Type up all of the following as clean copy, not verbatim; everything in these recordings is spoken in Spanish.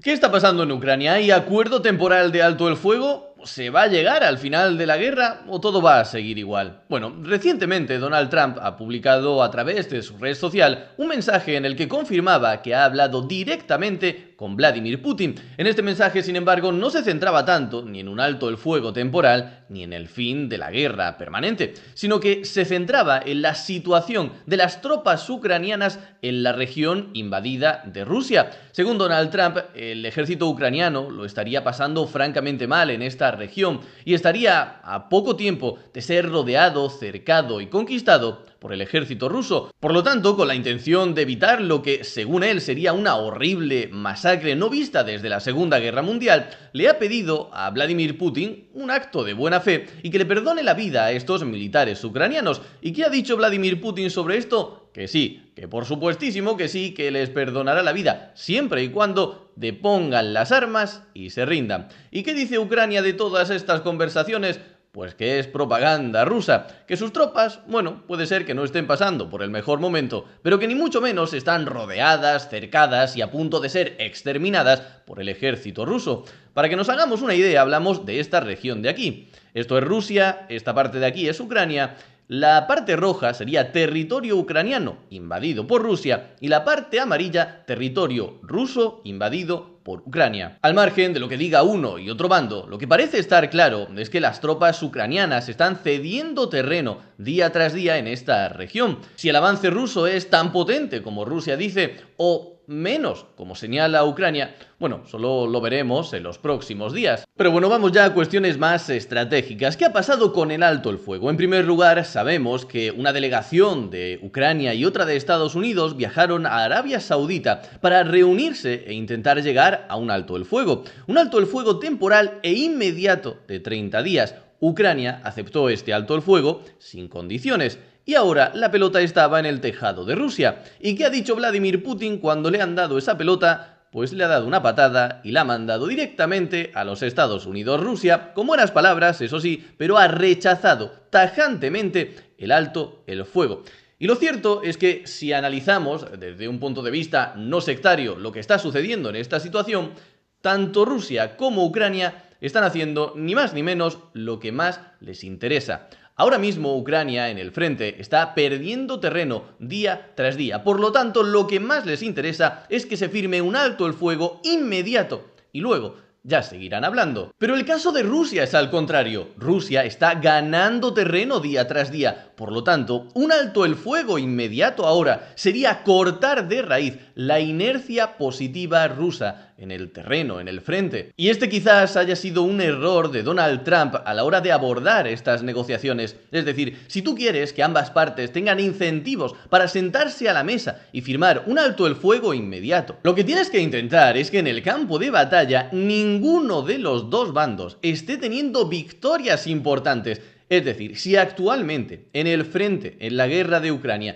¿Qué está pasando en Ucrania? ¿Hay acuerdo temporal de alto el fuego? ¿Se va a llegar al final de la guerra o todo va a seguir igual? Bueno, recientemente Donald Trump ha publicado a través de su red social un mensaje en el que confirmaba que ha hablado directamente con Vladimir Putin. En este mensaje, sin embargo, no se centraba tanto ni en un alto el fuego temporal ni en el fin de la guerra permanente, sino que se centraba en la situación de las tropas ucranianas en la región invadida de Rusia. Según Donald Trump, el ejército ucraniano lo estaría pasando francamente mal en esta región y estaría a poco tiempo de ser rodeado, cercado y conquistado por el ejército ruso. Por lo tanto, con la intención de evitar lo que, según él, sería una horrible masacre no vista desde la Segunda Guerra Mundial, le ha pedido a Vladimir Putin un acto de buena fe y que le perdone la vida a estos militares ucranianos. ¿Y qué ha dicho Vladimir Putin sobre esto? Que sí, que por supuestísimo que sí, que les perdonará la vida, siempre y cuando depongan las armas y se rindan. ¿Y qué dice Ucrania de todas estas conversaciones? Pues que es propaganda rusa, que sus tropas, bueno, puede ser que no estén pasando por el mejor momento, pero que ni mucho menos están rodeadas, cercadas y a punto de ser exterminadas por el ejército ruso. Para que nos hagamos una idea, hablamos de esta región de aquí. Esto es Rusia, esta parte de aquí es Ucrania. La parte roja sería territorio ucraniano invadido por Rusia y la parte amarilla territorio ruso invadido por Ucrania. Al margen de lo que diga uno y otro bando, lo que parece estar claro es que las tropas ucranianas están cediendo terreno día tras día en esta región. Si el avance ruso es tan potente como Rusia dice, o menos, como señala Ucrania, bueno, solo lo veremos en los próximos días. Pero bueno, vamos ya a cuestiones más estratégicas. ¿Qué ha pasado con el alto el fuego? En primer lugar, sabemos que una delegación de Ucrania y otra de Estados Unidos viajaron a Arabia Saudita para reunirse e intentar llegar a un alto el fuego. Un alto el fuego temporal e inmediato de 30 días. Ucrania aceptó este alto el fuego sin condiciones. Y ahora la pelota estaba en el tejado de Rusia. ¿Y qué ha dicho Vladimir Putin cuando le han dado esa pelota? Pues le ha dado una patada y la ha mandado directamente a los Estados Unidos. Rusia, con buenas palabras, eso sí, pero ha rechazado tajantemente el alto el fuego. Y lo cierto es que si analizamos desde un punto de vista no sectario lo que está sucediendo en esta situación, tanto Rusia como Ucrania están haciendo ni más ni menos lo que más les interesa. Ahora mismo Ucrania en el frente está perdiendo terreno día tras día. Por lo tanto, lo que más les interesa es que se firme un alto el fuego inmediato y luego ya seguirán hablando. Pero el caso de Rusia es al contrario. Rusia está ganando terreno día tras día. Por lo tanto, un alto el fuego inmediato ahora sería cortar de raíz la inercia positiva rusa en el terreno, en el frente. Y este quizás haya sido un error de Donald Trump a la hora de abordar estas negociaciones. Es decir, si tú quieres que ambas partes tengan incentivos para sentarse a la mesa y firmar un alto el fuego inmediato, lo que tienes que intentar es que en el campo de batalla ninguno de los dos bandos esté teniendo victorias importantes. Es decir, si actualmente en el frente, en la guerra de Ucrania,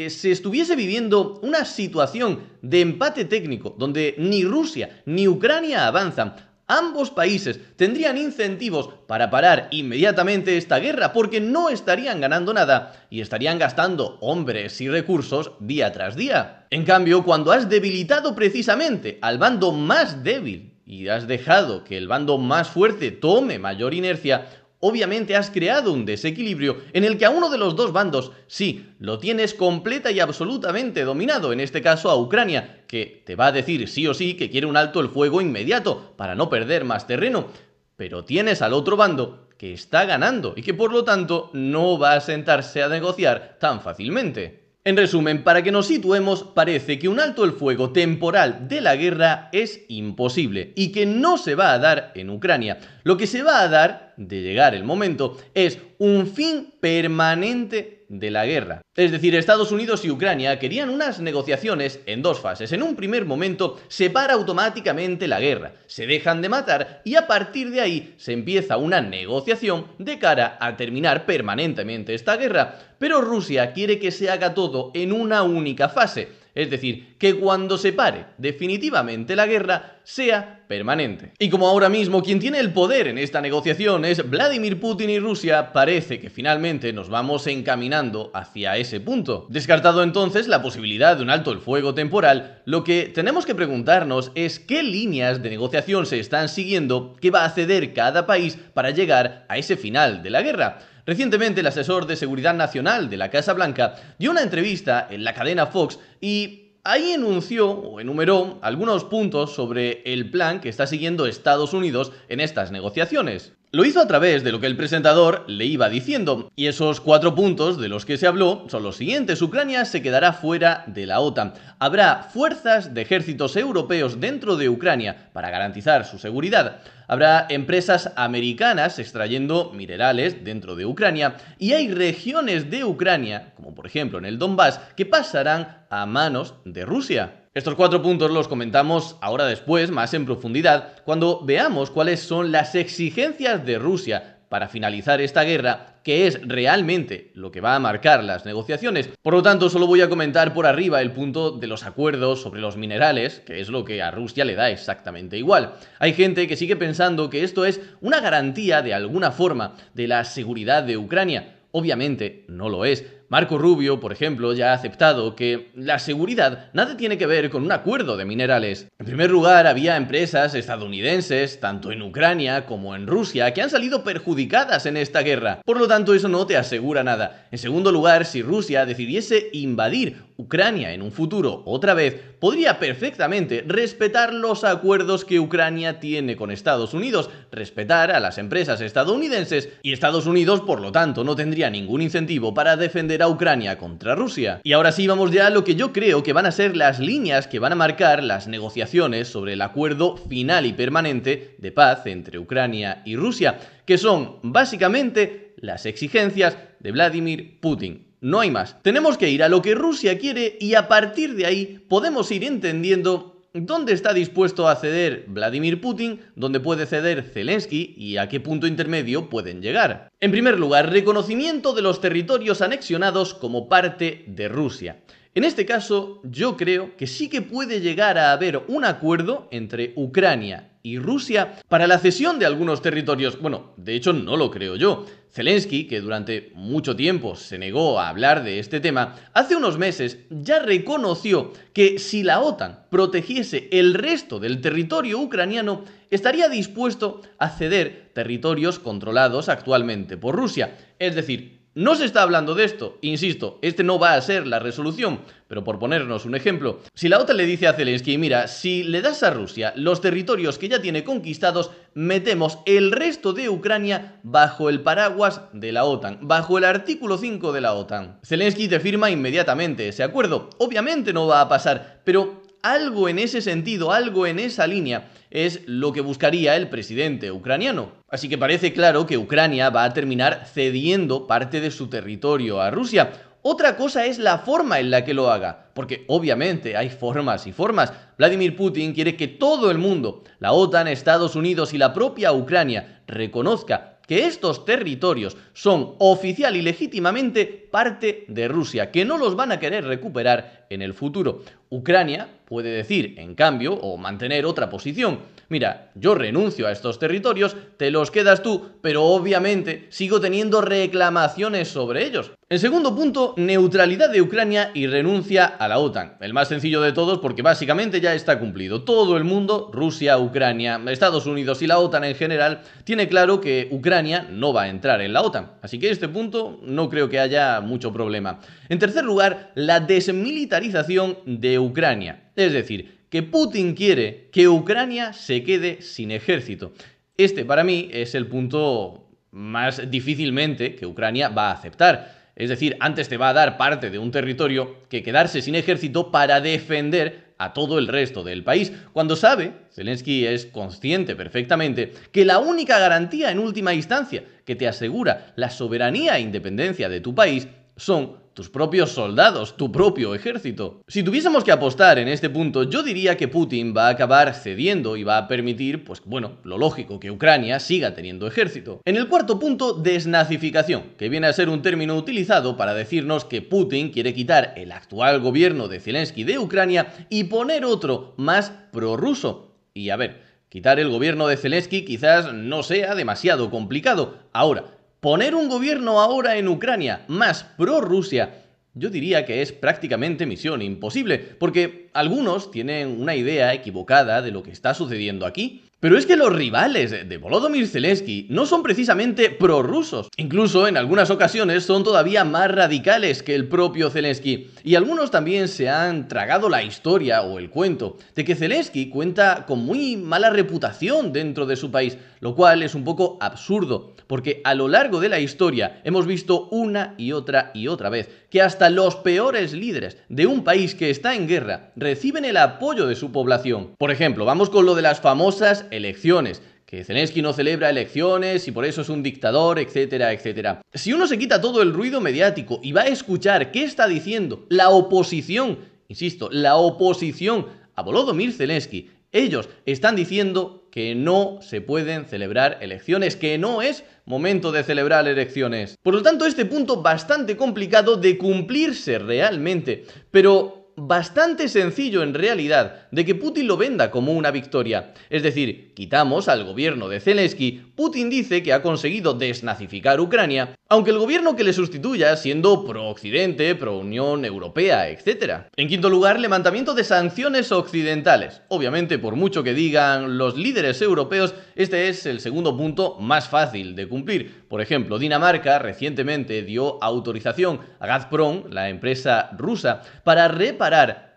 se estuviese viviendo una situación de empate técnico donde ni Rusia ni Ucrania avanzan, ambos países tendrían incentivos para parar inmediatamente esta guerra porque no estarían ganando nada y estarían gastando hombres y recursos día tras día. En cambio, cuando has debilitado precisamente al bando más débil y has dejado que el bando más fuerte tome mayor inercia, obviamente has creado un desequilibrio en el que a uno de los dos bandos, sí, lo tienes completa y absolutamente dominado, en este caso a Ucrania, que te va a decir sí o sí que quiere un alto el fuego inmediato para no perder más terreno, pero tienes al otro bando que está ganando y que por lo tanto no va a sentarse a negociar tan fácilmente. En resumen, para que nos situemos, parece que un alto el fuego temporal de la guerra es imposible y que no se va a dar en Ucrania. Lo que se va a dar, de llegar el momento, es un fin permanente de la guerra. Es decir, Estados Unidos y Ucrania querían unas negociaciones en dos fases. En un primer momento se para automáticamente la guerra, se dejan de matar y a partir de ahí se empieza una negociación de cara a terminar permanentemente esta guerra. Pero Rusia quiere que se haga todo en una única fase. Es decir, que cuando se pare definitivamente la guerra sea permanente. Y como ahora mismo quien tiene el poder en esta negociación es Vladimir Putin y Rusia, parece que finalmente nos vamos encaminando hacia ese punto. Descartado entonces la posibilidad de un alto el fuego temporal, lo que tenemos que preguntarnos es qué líneas de negociación se están siguiendo que va a ceder cada país para llegar a ese final de la guerra. Recientemente el asesor de seguridad nacional de la Casa Blanca dio una entrevista en la cadena Fox y ahí enunció o enumeró algunos puntos sobre el plan que está siguiendo Estados Unidos en estas negociaciones. Lo hizo a través de lo que el presentador le iba diciendo, y esos 4 puntos de los que se habló son los siguientes. Ucrania se quedará fuera de la OTAN. Habrá fuerzas de ejércitos europeos dentro de Ucrania para garantizar su seguridad. Habrá empresas americanas extrayendo minerales dentro de Ucrania y hay regiones de Ucrania, como por ejemplo en el Donbass, que pasarán a manos de Rusia. Estos 4 puntos los comentamos ahora después, más en profundidad, cuando veamos cuáles son las exigencias de Rusia para finalizar esta guerra, que es realmente lo que va a marcar las negociaciones. Por lo tanto, solo voy a comentar por arriba el punto de los acuerdos sobre los minerales, que es lo que a Rusia le da exactamente igual. Hay gente que sigue pensando que esto es una garantía de alguna forma de la seguridad de Ucrania. Obviamente no lo es. Marco Rubio, por ejemplo, ya ha aceptado que la seguridad nada tiene que ver con un acuerdo de minerales. En primer lugar, había empresas estadounidenses, tanto en Ucrania como en Rusia, que han salido perjudicadas en esta guerra. Por lo tanto, eso no te asegura nada. En segundo lugar, si Rusia decidiese invadir Ucrania en un futuro otra vez, podría perfectamente respetar los acuerdos que Ucrania tiene con Estados Unidos, respetar a las empresas estadounidenses, y Estados Unidos, por lo tanto, no tendría ningún incentivo para defender a Ucrania contra Rusia. Y ahora sí vamos ya a lo que yo creo que van a ser las líneas que van a marcar las negociaciones sobre el acuerdo final y permanente de paz entre Ucrania y Rusia, que son básicamente las exigencias de Vladimir Putin. No hay más. Tenemos que ir a lo que Rusia quiere y a partir de ahí podemos ir entendiendo dónde está dispuesto a ceder Vladimir Putin, dónde puede ceder Zelensky y a qué punto intermedio pueden llegar. En primer lugar, reconocimiento de los territorios anexionados como parte de Rusia. En este caso, yo creo que sí que puede llegar a haber un acuerdo entre Ucrania y Rusia para la cesión de algunos territorios. Bueno, de hecho no lo creo yo. Zelensky, que durante mucho tiempo se negó a hablar de este tema, hace unos meses ya reconoció que si la OTAN protegiese el resto del territorio ucraniano, estaría dispuesto a ceder territorios controlados actualmente por Rusia. Es decir, no se está hablando de esto, insisto, este no va a ser la resolución, pero por ponernos un ejemplo, si la OTAN le dice a Zelensky, mira, si le das a Rusia los territorios que ya tiene conquistados, metemos el resto de Ucrania bajo el paraguas de la OTAN, bajo el artículo 5 de la OTAN. Zelensky te firma inmediatamente ese acuerdo, obviamente no va a pasar, pero algo en ese sentido, algo en esa línea es lo que buscaría el presidente ucraniano. Así que parece claro que Ucrania va a terminar cediendo parte de su territorio a Rusia. Otra cosa es la forma en la que lo haga, porque obviamente hay formas y formas. Vladimir Putin quiere que todo el mundo, la OTAN, Estados Unidos y la propia Ucrania, reconozca que estos territorios son oficial y legítimamente parte de Rusia, que no los van a querer recuperar en el futuro. Ucrania puede decir, en cambio, o mantener otra posición. Mira, yo renuncio a estos territorios, te los quedas tú, pero obviamente sigo teniendo reclamaciones sobre ellos. En segundo punto, neutralidad de Ucrania y renuncia a la OTAN. El más sencillo de todos porque básicamente ya está cumplido. Todo el mundo, Rusia, Ucrania, Estados Unidos y la OTAN en general, tiene claro que Ucrania no va a entrar en la OTAN. Así que este punto no creo que haya mucho problema. En tercer lugar, la desmilitarización de Ucrania. Es decir, que Putin quiere que Ucrania se quede sin ejército. Este para mí es el punto más difícilmente que Ucrania va a aceptar. Es decir, antes te va a dar parte de un territorio que quedarse sin ejército para defender a todo el resto del país, cuando sabe, Zelensky es consciente perfectamente, que la única garantía en última instancia que te asegura la soberanía e independencia de tu país son tus propios soldados, tu propio ejército. Si tuviésemos que apostar en este punto, yo diría que Putin va a acabar cediendo y va a permitir, pues bueno, lo lógico, que Ucrania siga teniendo ejército. En el cuarto punto, desnazificación, que viene a ser un término utilizado para decirnos que Putin quiere quitar el actual gobierno de Zelensky de Ucrania y poner otro más prorruso. Y a ver, quitar el gobierno de Zelensky quizás no sea demasiado complicado. Ahora, poner un gobierno ahora en Ucrania más pro-Rusia, yo diría que es prácticamente misión imposible, porque algunos tienen una idea equivocada de lo que está sucediendo aquí. Pero es que los rivales de Volodymyr Zelensky no son precisamente prorrusos. Incluso en algunas ocasiones son todavía más radicales que el propio Zelensky. Y algunos también se han tragado la historia o el cuento de que Zelensky cuenta con muy mala reputación dentro de su país, lo cual es un poco absurdo, porque a lo largo de la historia hemos visto una y otra vez que hasta los peores líderes de un país que está en guerra reciben el apoyo de su población. Por ejemplo, vamos con lo de las famosas elecciones, que Zelensky no celebra elecciones y por eso es un dictador, etcétera, etcétera. Si uno se quita todo el ruido mediático y va a escuchar qué está diciendo la oposición, insisto, la oposición a Volodymyr Zelensky, ellos están diciendo que no se pueden celebrar elecciones, que no es momento de celebrar elecciones. Por lo tanto, este punto bastante complicado de cumplirse realmente, pero bastante sencillo en realidad de que Putin lo venda como una victoria. Es decir, quitamos al gobierno de Zelensky, Putin dice que ha conseguido desnazificar Ucrania, aunque el gobierno que le sustituya siendo pro-Occidente, pro-Unión Europea, etc. En quinto lugar, levantamiento de sanciones occidentales. Obviamente, por mucho que digan los líderes europeos, este es el segundo punto más fácil de cumplir. Por ejemplo, Dinamarca recientemente dio autorización a Gazprom, la empresa rusa, para reparar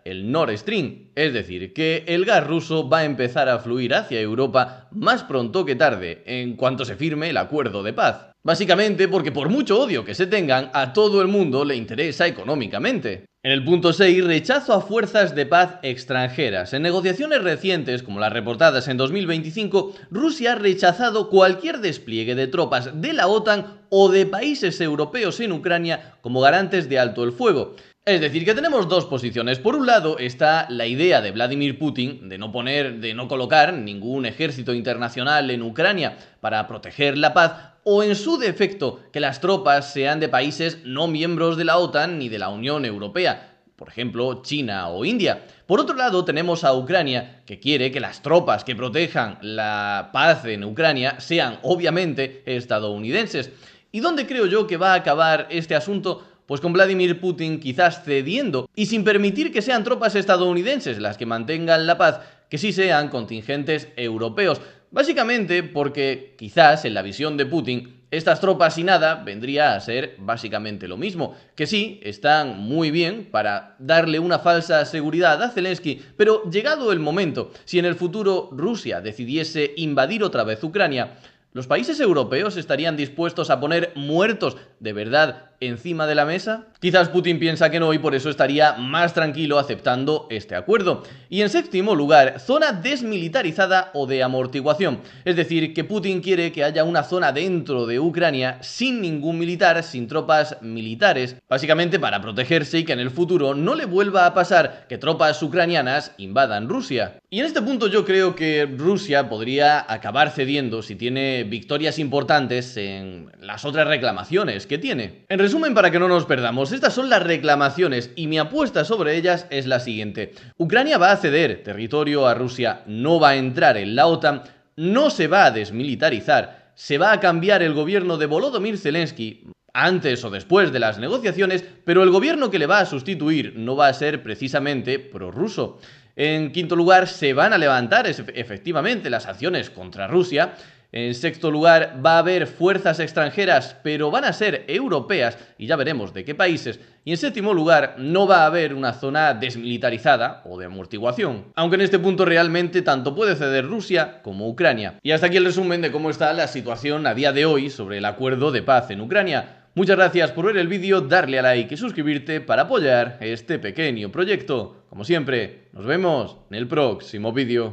el Nord Stream, es decir, que el gas ruso va a empezar a fluir hacia Europa más pronto que tarde, en cuanto se firme el acuerdo de paz. Básicamente porque por mucho odio que se tengan, a todo el mundo le interesa económicamente. En el punto 6, rechazo a fuerzas de paz extranjeras. En negociaciones recientes, como las reportadas en 2025, Rusia ha rechazado cualquier despliegue de tropas de la OTAN o de países europeos en Ucrania como garantes de alto el fuego. Es decir, que tenemos dos posiciones. Por un lado está la idea de Vladimir Putin de no colocar ningún ejército internacional en Ucrania para proteger la paz, o en su defecto que las tropas sean de países no miembros de la OTAN ni de la Unión Europea, por ejemplo China o India. Por otro lado tenemos a Ucrania, que quiere que las tropas que protejan la paz en Ucrania sean obviamente estadounidenses. ¿Y dónde creo yo que va a acabar este asunto? Pues con Vladimir Putin quizás cediendo y sin permitir que sean tropas estadounidenses las que mantengan la paz, que sí sean contingentes europeos. Básicamente porque quizás en la visión de Putin estas tropas y nada vendría a ser básicamente lo mismo, que sí, están muy bien para darle una falsa seguridad a Zelensky, pero llegado el momento, si en el futuro Rusia decidiese invadir otra vez Ucrania, ¿los países europeos estarían dispuestos a poner muertos de verdad encima de la mesa? Quizás Putin piensa que no y por eso estaría más tranquilo aceptando este acuerdo. Y en séptimo lugar, zona desmilitarizada o de amortiguación. Es decir, que Putin quiere que haya una zona dentro de Ucrania sin ningún militar, sin tropas militares, básicamente para protegerse y que en el futuro no le vuelva a pasar que tropas ucranianas invadan Rusia. Y en este punto yo creo que Rusia podría acabar cediendo si tiene victorias importantes en las otras reclamaciones que tiene. En resumen, para que no nos perdamos, estas son las reclamaciones y mi apuesta sobre ellas es la siguiente. Ucrania va a ceder territorio a Rusia, no va a entrar en la OTAN, no se va a desmilitarizar, se va a cambiar el gobierno de Volodymyr Zelensky antes o después de las negociaciones, pero el gobierno que le va a sustituir no va a ser precisamente prorruso. En quinto lugar, se van a levantar efectivamente las sanciones contra Rusia. En sexto lugar, va a haber fuerzas extranjeras, pero van a ser europeas, y ya veremos de qué países. Y en séptimo lugar, no va a haber una zona desmilitarizada o de amortiguación. Aunque en este punto realmente tanto puede ceder Rusia como Ucrania. Y hasta aquí el resumen de cómo está la situación a día de hoy sobre el acuerdo de paz en Ucrania. Muchas gracias por ver el vídeo, darle a like y suscribirte para apoyar este pequeño proyecto. Como siempre, nos vemos en el próximo vídeo.